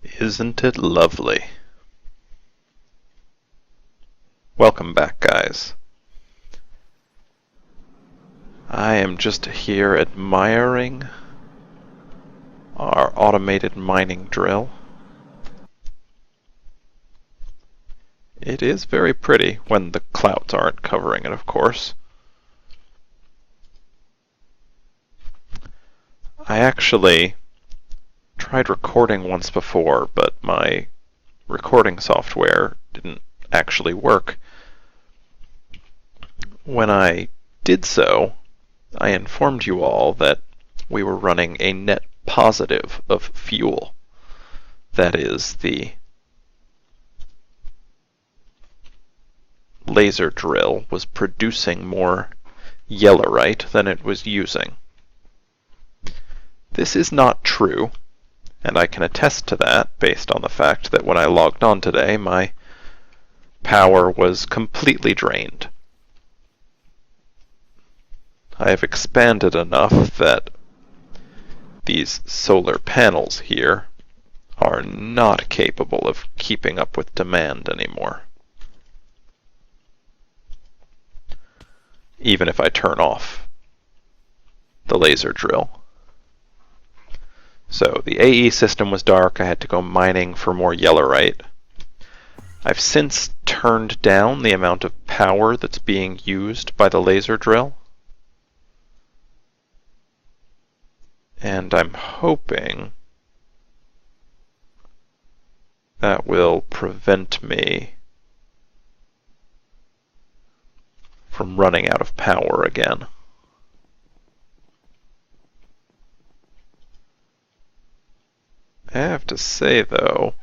Isn't it lovely? Welcome back, guys. I am just here admiring our automated mining drill. It is very pretty when the clouds aren't covering it, of course. I actually tried recording once before, but my recording software didn't actually work. When I did so, I informed you all that we were running a net positive of fuel. That is, the laser drill was producing more yellorite than it was using. This is not true, and I can attest to that based on the fact that when I logged on today, my power was completely drained. I have expanded enough that these solar panels here are not capable of keeping up with demand anymore. Even if I turn off the laser drill. So the AE system was dark. I had to go mining for more yellorite. I've since turned down the amount of power that's being used by the laser drill. And I'm hoping that will prevent me from running out of power again. I have to say, though,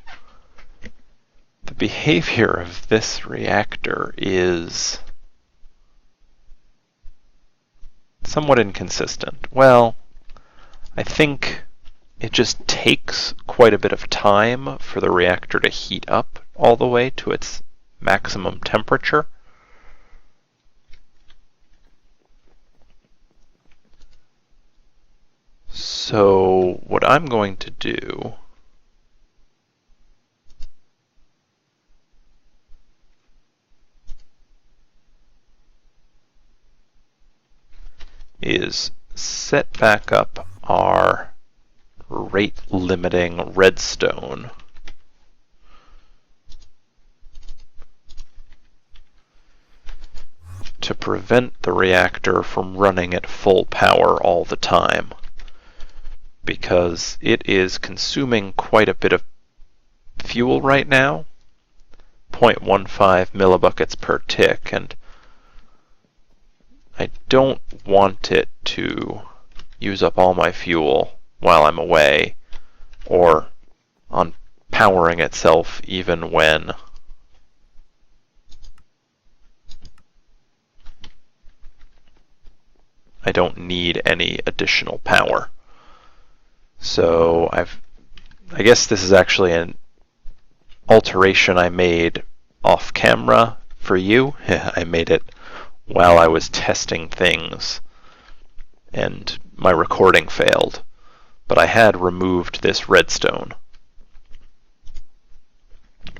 the behavior of this reactor is somewhat inconsistent. Well, I think it just takes quite a bit of time for the reactor to heat up all the way to its maximum temperature. So what I'm going to do is set back up our rate limiting redstone to prevent the reactor from running at full power all the time, because it is consuming quite a bit of fuel right now, 0.15 millibuckets per tick, and I don't want it to use up all my fuel while I'm away, or on powering itself even when I don't need any additional power. So I guess this is actually an alteration I made off camera for you. I made it while I was testing things and my recording failed, but I had removed this redstone.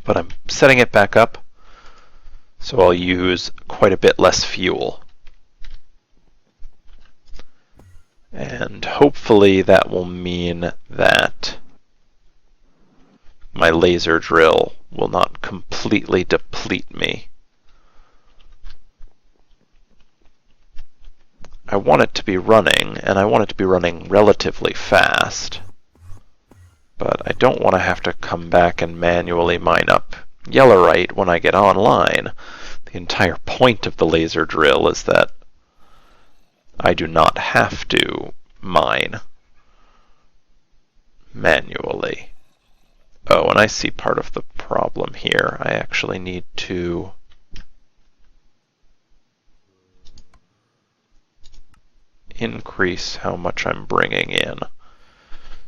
But I'm setting it back up, so I'll use quite a bit less fuel. And hopefully that will mean that my laser drill will not completely deplete me. I want it to be running, and I want it to be running relatively fast. But I don't want to have to come back and manually mine up yellorite when I get online. The entire point of the laser drill is that I do not have to mine manually. Oh, and I see part of the problem here. I actually need to increase how much I'm bringing in.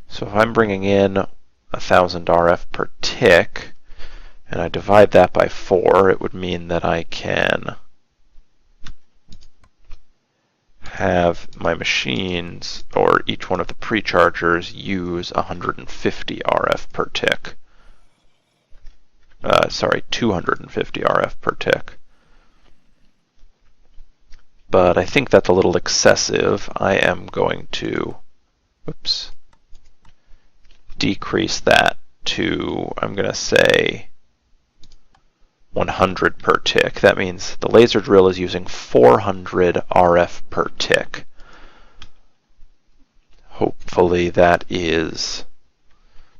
So if I'm bringing in 1000 RF per tick, and I divide that by 4, it would mean that I can have my machines, or each one of the prechargers, use 150 RF per tick. sorry, 250 RF per tick. But I think that's a little excessive. I am going to, oops, decrease that to, I'm going to say 100 per tick. That means the laser drill is using 400 RF per tick. Hopefully that is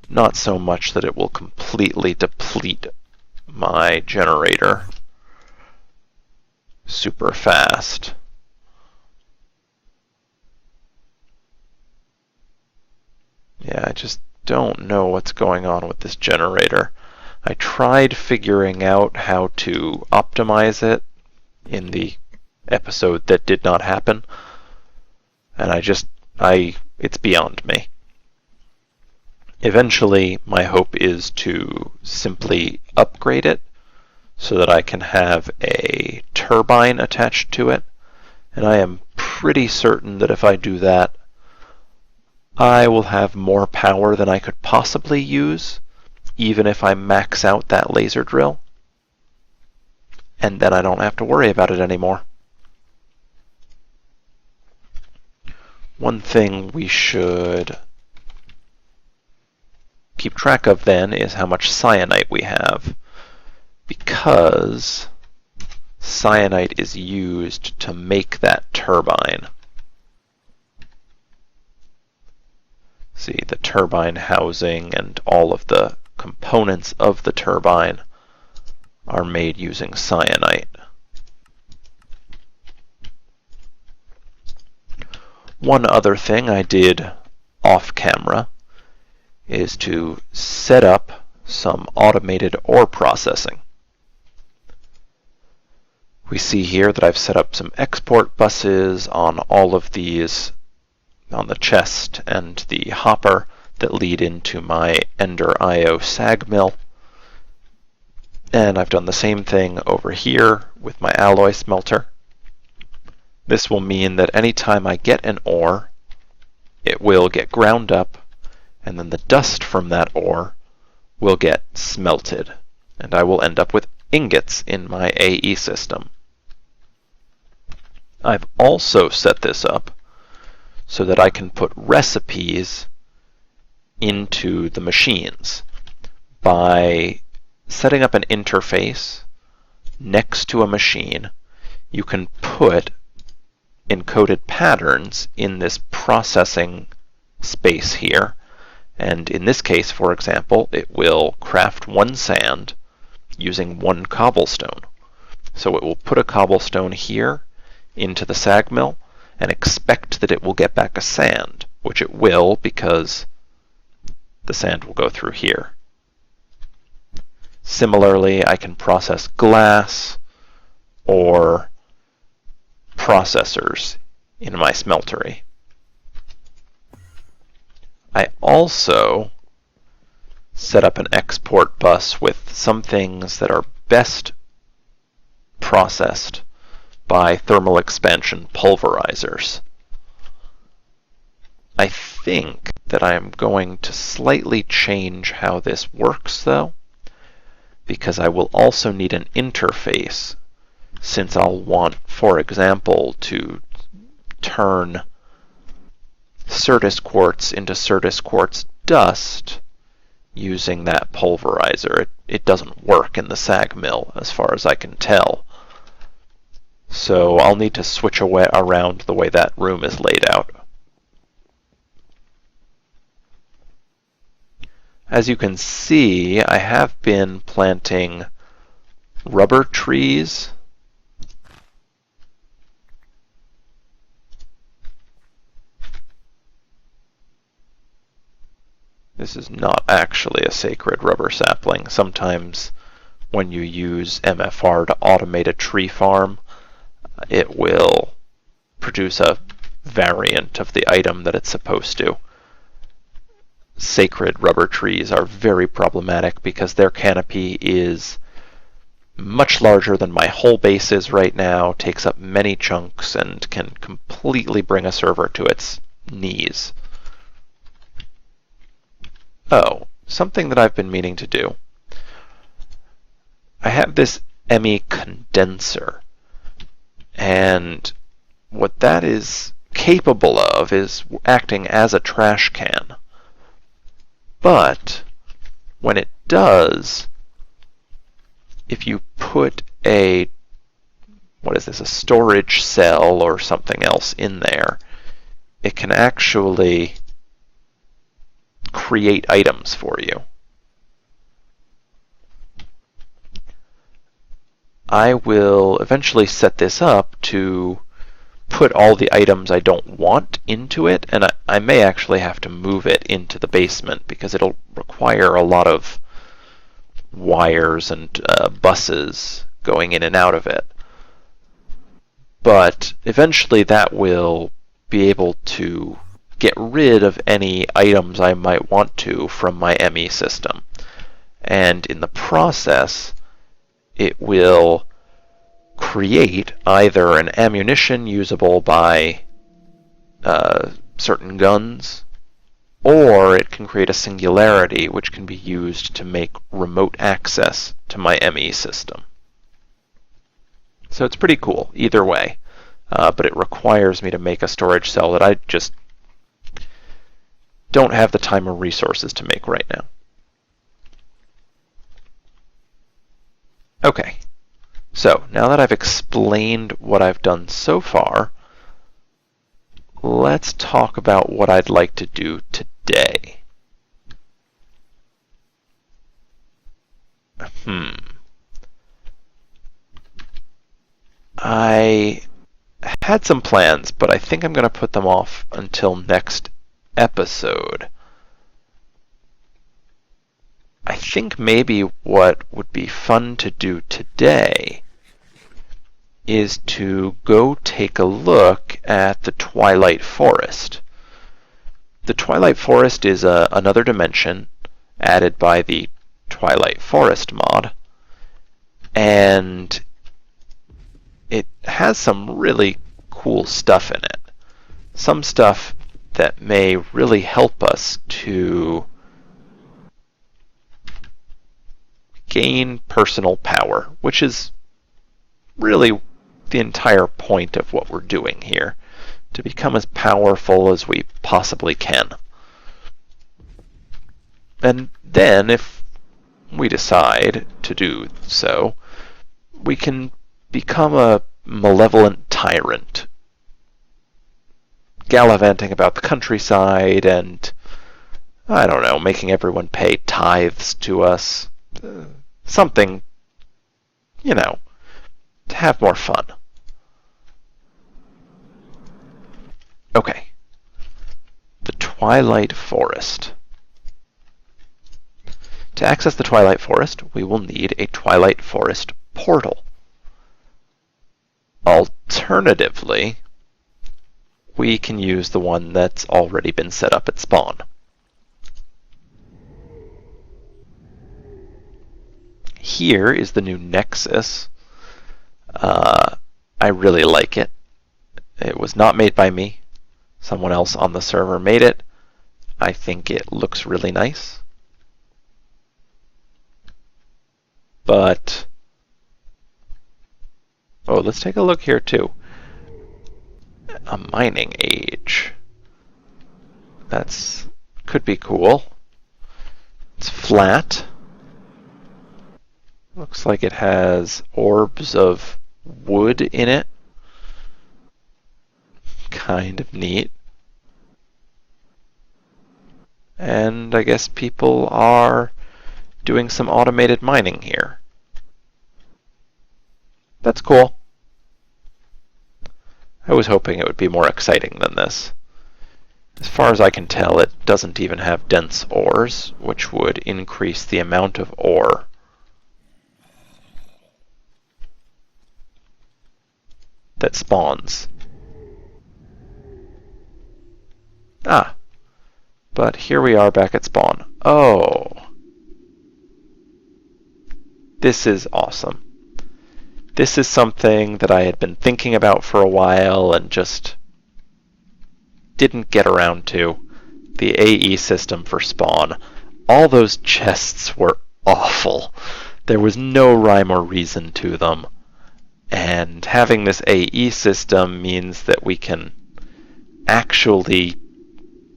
not so much that it will completely deplete my generator super fast. Yeah, I just don't know what's going on with this generator. I tried figuring out how to optimize it in the episode that did not happen, and it's beyond me. Eventually, my hope is to simply upgrade it so that I can have a turbine attached to it, and I am pretty certain that if I do that, I will have more power than I could possibly use, even if I max out that laser drill, and then I don't have to worry about it anymore. One thing we should keep track of then is how much cyanite we have, because cyanite is used to make that turbine. See, the turbine housing and all of the components of the turbine are made using cyanite. One other thing I did off camera is to set up some automated ore processing. We see here that I've set up some export buses on all of these, on the chest and the hopper that lead into my Ender IO sag mill. And I've done the same thing over here with my alloy smelter. This will mean that anytime I get an ore, it will get ground up, and then the dust from that ore will get smelted, and I will end up with ingots in my AE system. I've also set this up so that I can put recipes into the machines by setting up an interface next to a machine. You can put encoded patterns in this processing space here, and in this case, for example, it will craft one sand using one cobblestone. So it will put a cobblestone here into the sag mill and expect that it will get back a sand, which it will because the sand will go through here. Similarly, I can process glass or processors in my smeltery. I also set up an export bus with some things that are best processed by thermal expansion pulverizers. I think that I am going to slightly change how this works, though, because I will also need an interface, since I'll want, for example, to turn Certus quartz into Certus quartz dust using that pulverizer. It doesn't work in the sag mill, as far as I can tell. So I'll need to switch around the way that room is laid out. As you can see, I have been planting rubber trees This is not actually a sacred rubber sapling. Sometimes when you use MFR to automate a tree farm, it will produce a variant of the item that it's supposed to. Sacred rubber trees are very problematic because their canopy is much larger than my whole base is right now, takes up many chunks, and can completely bring a server to its knees. Oh, something that I've been meaning to do. I have this ME condenser, and what that is capable of is acting as a trash can. But when it does, if you put a storage cell or something else in there, it can actually create items for you. I will eventually set this up to put all the items I don't want into it, and I may actually have to move it into the basement because it'll require a lot of wires and buses going in and out of it. But eventually that will be able to get rid of any items I might want to from my ME system. And in the process, it will create either an ammunition usable by certain guns, or it can create a singularity which can be used to make remote access to my ME system. So it's pretty cool either way, but it requires me to make a storage cell that I just don't have the time or resources to make right now. Okay, so now that I've explained what I've done so far, let's talk about what I'd like to do today. I had some plans, but I think I'm going to put them off until next episode. I think maybe what would be fun to do today is to go take a look at the Twilight Forest. The Twilight Forest is another dimension added by the Twilight Forest mod, and it has some really cool stuff in it. Some stuff that may really help us to gain personal power, which is really the entire point of what we're doing here, to become as powerful as we possibly can. And then, if we decide to do so, we can become a malevolent tyrant, gallivanting about the countryside and, I don't know, making everyone pay tithes to us. Something, to have more fun. Okay. The Twilight Forest. To access the Twilight Forest, we will need a Twilight Forest portal. Alternatively, we can use the one that's already been set up at spawn. Here is the new Nexus. I really like it. It was not made by me. Someone else on the server made it. I think it looks really nice. But let's take a look here too. A mining age. That's could be cool. It's flat. Looks like it has orbs of wood in it. Kind of neat. And I guess people are doing some automated mining here. That's cool. I was hoping it would be more exciting than this. As far as I can tell, it doesn't even have dense ores, which would increase the amount of ore that spawns. But here we are back at spawn. Oh! This is awesome. This is something that I had been thinking about for a while and just didn't get around to. The AE system for spawn. All those chests were awful. There was no rhyme or reason to them. And having this AE system means that we can actually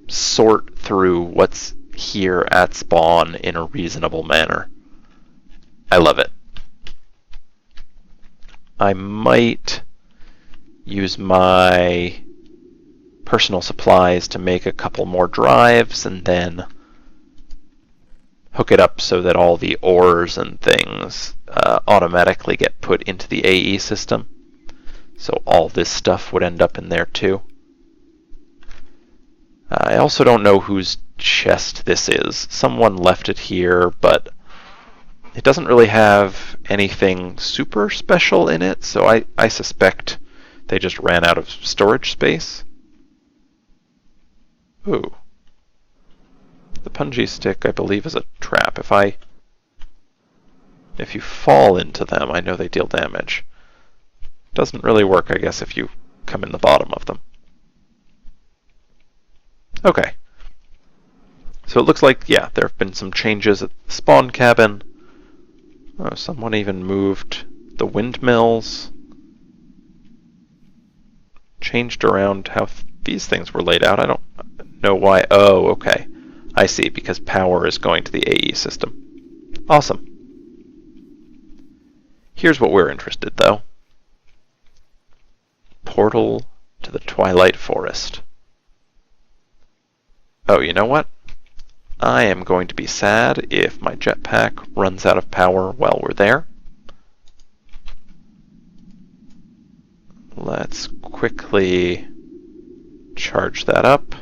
sort through what's here at spawn in a reasonable manner. I love it. I might use my personal supplies to make a couple more drives and then hook it up so that all the ores and things automatically get put into the AE system. So all this stuff would end up in there too. I also don't know whose chest this is. Someone left it here, but it doesn't really have anything super special in it, so I suspect they just ran out of storage space. Ooh. The punji stick, I believe, is a trap. If you fall into them, I know they deal damage. Doesn't really work, I guess, if you come in the bottom of them. Okay. So it looks like, yeah, there have been some changes at the spawn cabin. Oh, someone even moved the windmills. Changed around how these things were laid out. I don't know why. Oh, okay. I see, because power is going to the AE system. Awesome. Here's what we're interested, though. Portal to the Twilight Forest. Oh, you know what? I am going to be sad if my jetpack runs out of power while we're there. Let's quickly charge that up.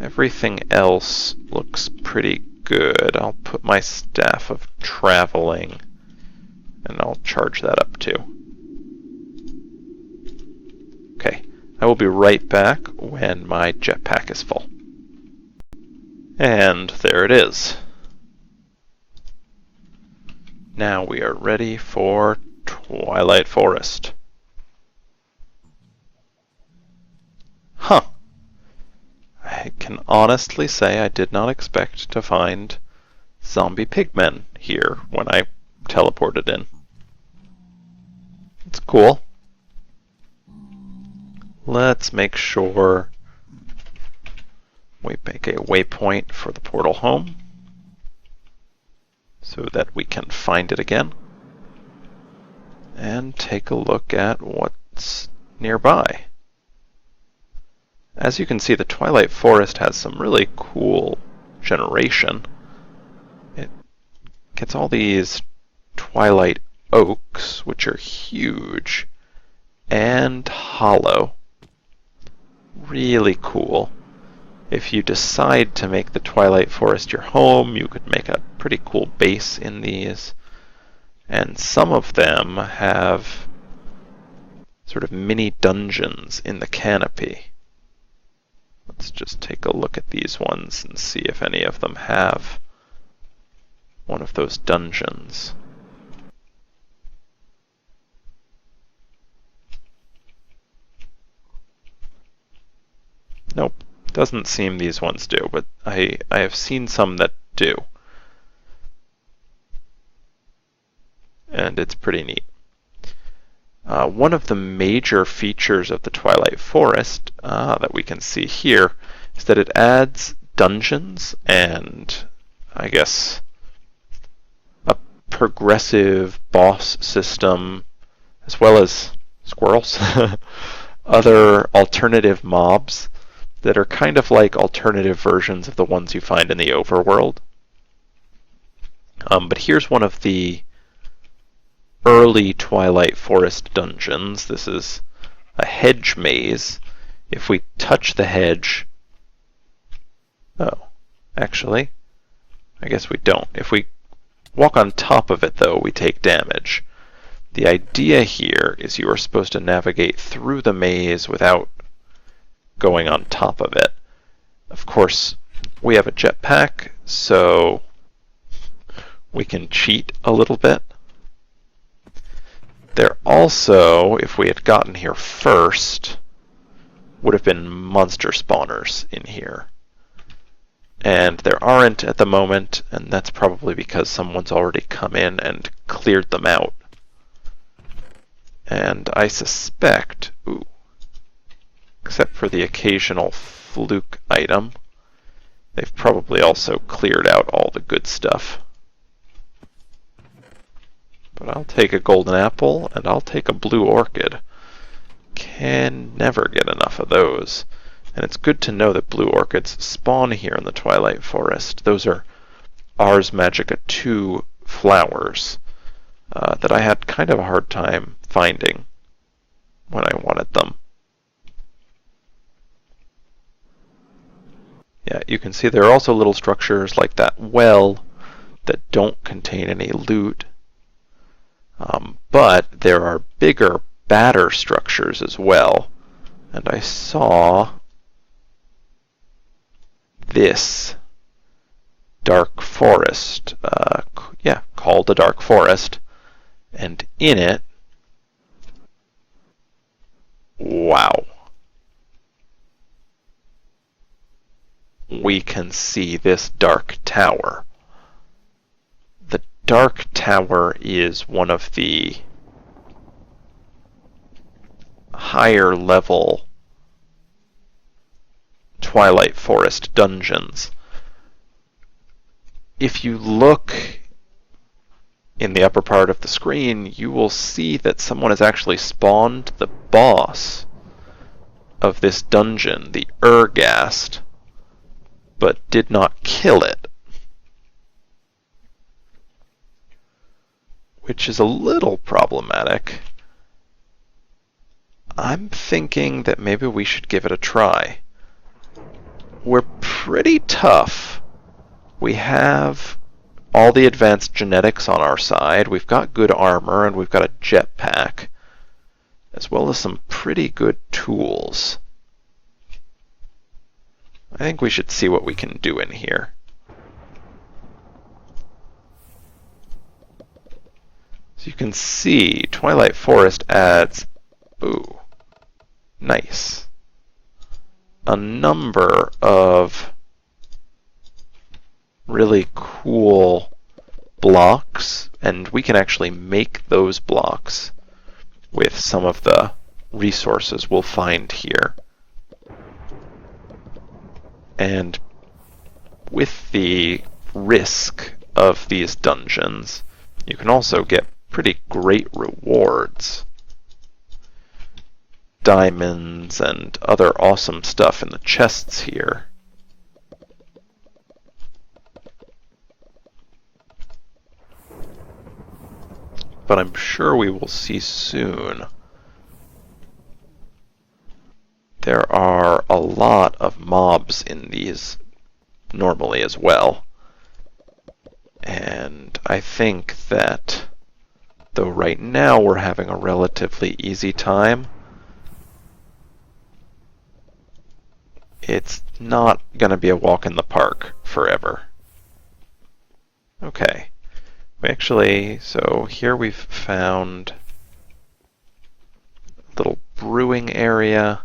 Everything else looks pretty good. I'll put my staff of traveling and I'll charge that up too. Okay, I will be right back when my jetpack is full. And there it is. Now we are ready for Twilight Forest. Huh. I can honestly say I did not expect to find zombie pigmen here when I teleported in. It's cool. Let's make sure we make a waypoint for the portal home so that we can find it again and take a look at what's nearby. As you can see, the Twilight Forest has some really cool generation. It gets all these Twilight oaks, which are huge and hollow. Really cool. If you decide to make the Twilight Forest your home, you could make a pretty cool base in these. And some of them have sort of mini dungeons in the canopy. Let's just take a look at these ones and see if any of them have one of those dungeons. Nope, doesn't seem these ones do, but I have seen some that do. And it's pretty neat. One of the major features of the Twilight Forest that we can see here is that it adds dungeons and, I guess, a progressive boss system, as well as squirrels, other alternative mobs that are kind of like alternative versions of the ones you find in the overworld. But here's one of the early Twilight Forest dungeons. This is a hedge maze. If we touch the hedge... Oh, actually, I guess we don't. If we walk on top of it, though, we take damage. The idea here is you are supposed to navigate through the maze without going on top of it. Of course, we have a jetpack, so we can cheat a little bit. There also, if we had gotten here first, would have been monster spawners in here. And there aren't at the moment, and that's probably because someone's already come in and cleared them out. And I suspect, except for the occasional fluke item, they've probably also cleared out all the good stuff. But I'll take a golden apple, and I'll take a blue orchid. Can never get enough of those. And it's good to know that blue orchids spawn here in the Twilight Forest. Those are Ars Magica 2 flowers that I had kind of a hard time finding when I wanted them. Yeah, you can see there are also little structures like that well that don't contain any loot. But there are bigger, badder structures as well. And I saw this dark forest, called the Dark Forest, and in it, wow, we can see this dark tower. The Dark Tower is one of the higher level Twilight Forest dungeons. If you look in the upper part of the screen, you will see that someone has actually spawned the boss of this dungeon, the Urghast, but did not kill it. Which is a little problematic. I'm thinking that maybe we should give it a try. We're pretty tough. We have all the advanced genetics on our side. We've got good armor, and we've got a jetpack, as well as some pretty good tools. I think we should see what we can do in here. So you can see Twilight Forest adds, nice, a number of really cool blocks, and we can actually make those blocks with some of the resources we'll find here. And with the risk of these dungeons, you can also get pretty great rewards. Diamonds and other awesome stuff in the chests here. But I'm sure we will see soon. There are a lot of mobs in these normally as well. And I think that, though right now we're having a relatively easy time, it's not going to be a walk in the park forever. Okay. So here we've found a little brewing area.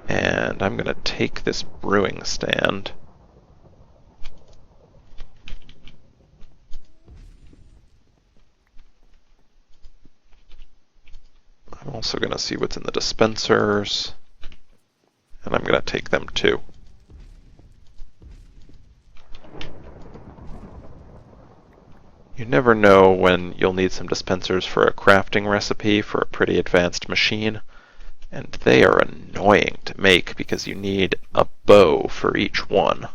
And I'm going to take this brewing stand. I'm also going to see what's in the dispensers. And I'm going to take them too. You never know when you'll need some dispensers for a crafting recipe for a pretty advanced machine. And they are annoying to make because you need a bow for each one.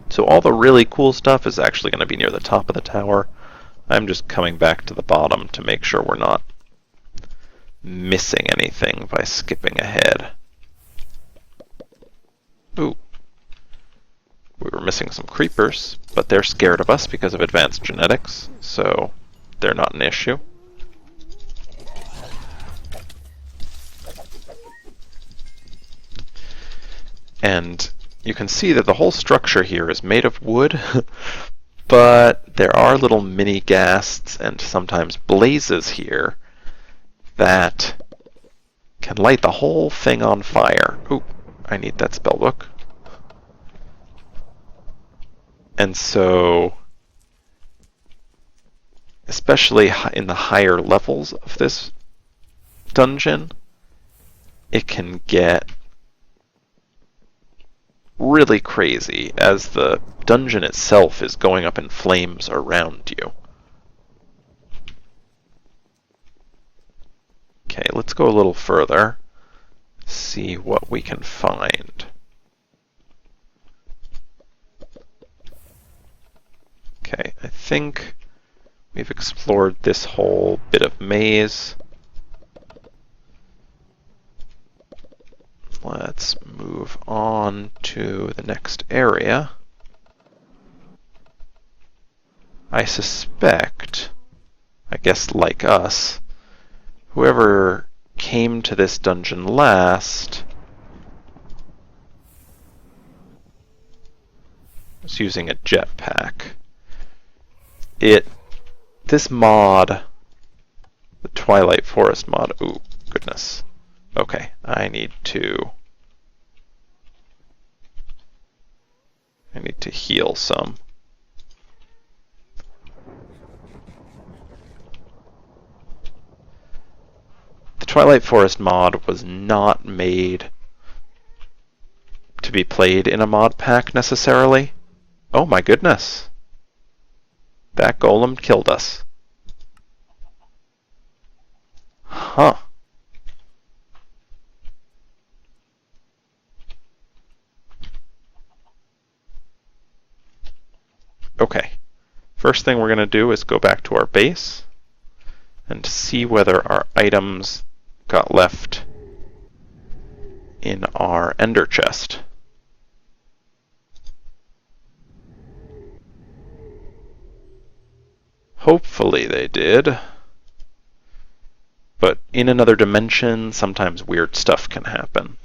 So all the really cool stuff is actually going to be near the top of the tower. I'm just coming back to the bottom to make sure we're not missing anything by skipping ahead. Ooh. We were missing some creepers, but they're scared of us because of advanced genetics, so they're not an issue. And you can see that the whole structure here is made of wood, but there are little mini ghasts and sometimes blazes here that can light the whole thing on fire. Ooh, I need that spellbook. And so, especially in the higher levels of this dungeon, it can get really crazy as the dungeon itself is going up in flames around you. Okay, let's go a little further, see what we can find. Okay, I think we've explored this whole bit of maze. Let's move on to the next area. I suspect, I guess like us, whoever came to this dungeon last was using a jetpack. This mod, the Twilight Forest mod, ooh, goodness. Okay, I need to heal some. The Twilight Forest mod was not made to be played in a mod pack necessarily. Oh my goodness. That golem killed us. Huh. Okay. First thing we're going to do is go back to our base and see whether our items got left in our ender chest. Hopefully they did. But in another dimension, sometimes weird stuff can happen.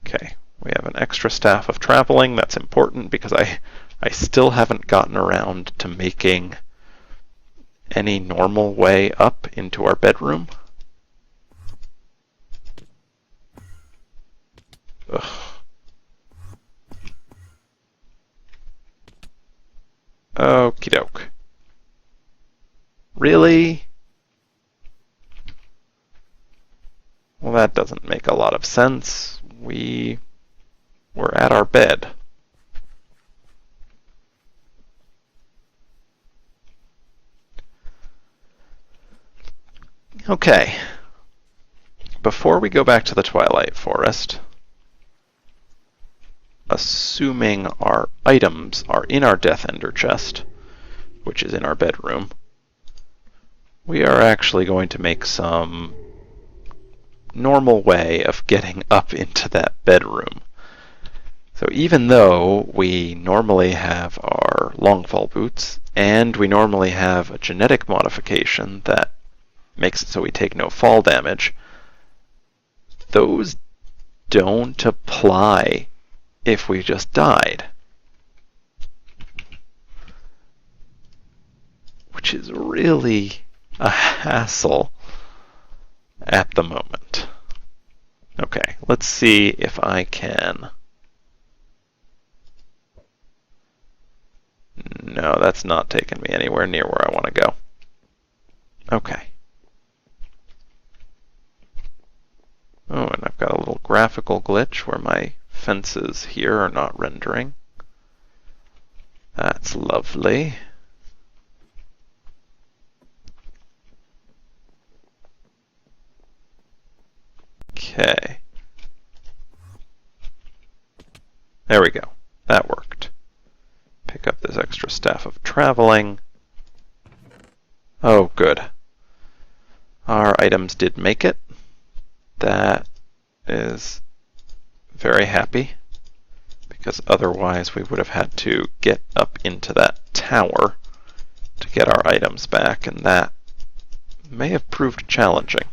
Okay, we have an extra staff of traveling. That's important because I still haven't gotten around to making any normal way up into our bedroom. Ugh. Okie doke. Really? Well, that doesn't make a lot of sense. We were at our bed. Okay. Before we go back to the Twilight Forest, assuming our items are in our Death Ender chest, which is in our bedroom, we are actually going to make some normal way of getting up into that bedroom. So even though we normally have our longfall boots, and we normally have a genetic modification that makes it so we take no fall damage, those don't apply if we just died. Which is really a hassle at the moment. Okay, let's see if I can... No, that's not taking me anywhere near where I want to go. Okay. Oh, and I've got a little graphical glitch where my fences here are not rendering. That's lovely. Okay. There we go. That worked. Pick up this extra staff of traveling. Oh, good. Our items did make it. That is very happy, because otherwise we would have had to get up into that tower to get our items back, and that may have proved challenging.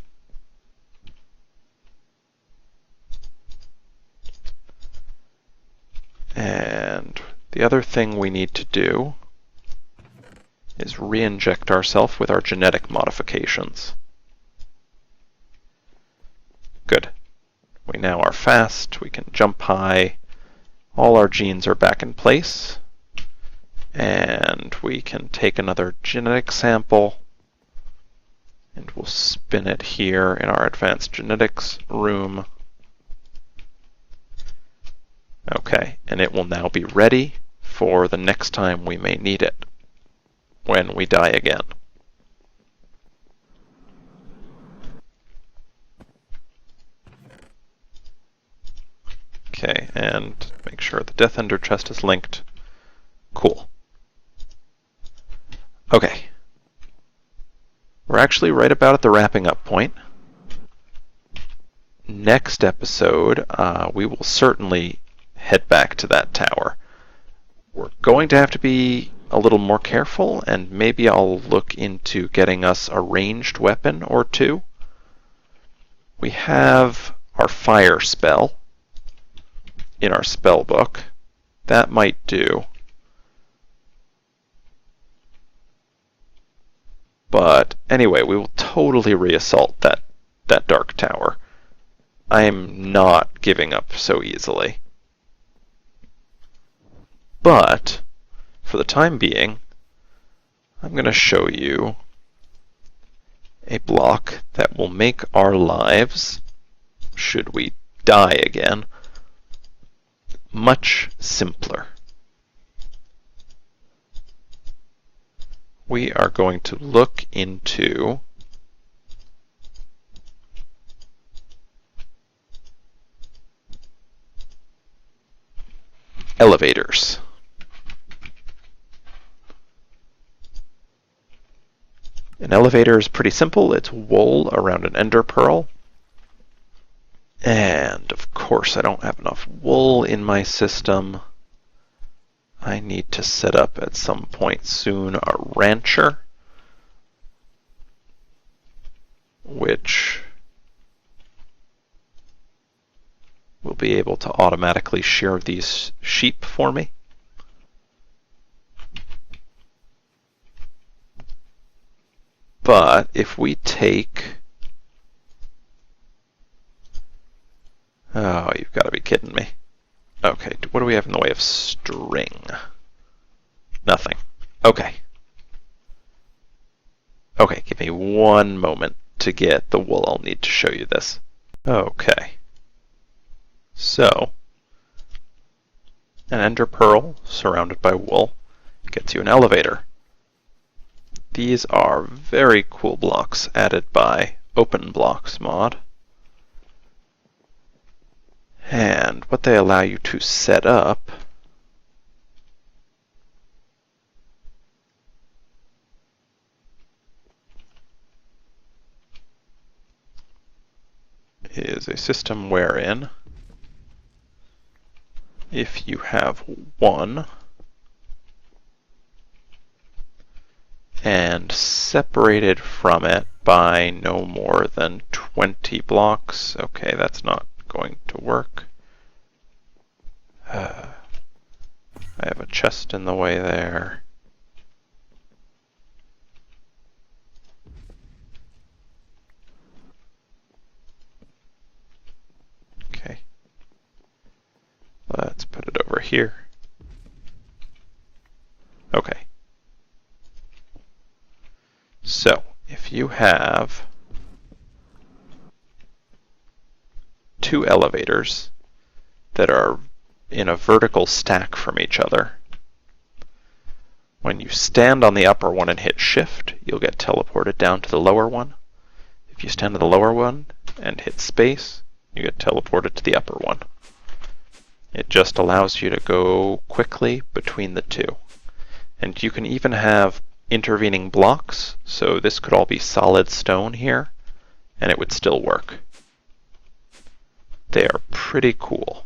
And the other thing we need to do is re-inject ourselves with our genetic modifications. now are fast. We can jump high. All our genes are back in place. And we can take another genetic sample, and we'll spin it here in our advanced genetics room. Okay, and it will now be ready for the next time we may need it, when we die again. Okay, and make sure the Death Ender chest is linked. Cool. Okay. We're actually right about at the wrapping up point. Next episode, we will certainly head back to that tower. We're going to have to be a little more careful, and maybe I'll look into getting us a ranged weapon or two. We have our fire spell in our spell book. That might do. But anyway, we will totally reassault that dark tower. I am not giving up so easily. But for the time being, I'm going to show you a block that will make our lives, should we die again, much simpler. We are going to look into elevators. An elevator is pretty simple. It's wool around an ender pearl. And of course I don't have enough wool in my system. I need to set up at some point soon a rancher, which will be able to automatically shear these sheep for me. But if we take... Oh, you've got to be kidding me. Okay, what do we have in the way of string? Nothing. Okay. Okay, give me one moment to get the wool. I'll need to show you this. Okay. So, an ender pearl surrounded by wool gets you an elevator. These are very cool blocks added by OpenBlocks mod. And what they allow you to set up is a system wherein if you have one and separated from it by no more than 20 blocks, okay, that's not going to work. I have a chest in the way there. Okay. Let's put it over here. Okay. So, if you have two elevators that are in a vertical stack from each other, when you stand on the upper one and hit shift, you'll get teleported down to the lower one. If you stand on the lower one and hit space, you get teleported to the upper one. It just allows you to go quickly between the two. And you can even have intervening blocks, so this could all be solid stone here, and it would still work. They are pretty cool.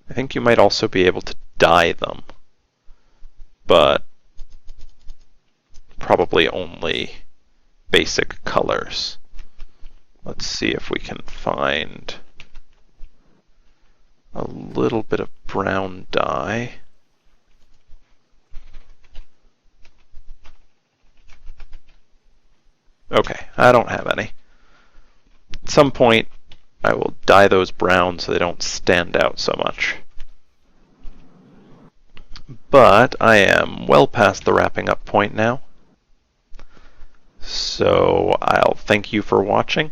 I think you might also be able to dye them, but probably only basic colors. Let's see if we can find a little bit of brown dye. Okay, I don't have any. At some point, I will dye those brown so they don't stand out so much. But I am well past the wrapping up point now. So I'll thank you for watching.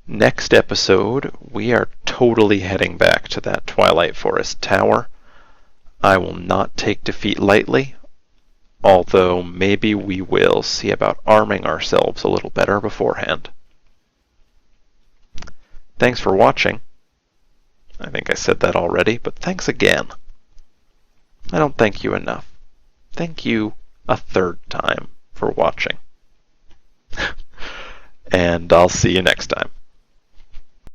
Next episode, we are totally heading back to that Twilight Forest tower. I will not take defeat lightly, although maybe we will see about arming ourselves a little better beforehand. Thanks for watching. I think I said that already, but thanks again. I don't thank you enough. Thank you a third time for watching. And I'll see you next time.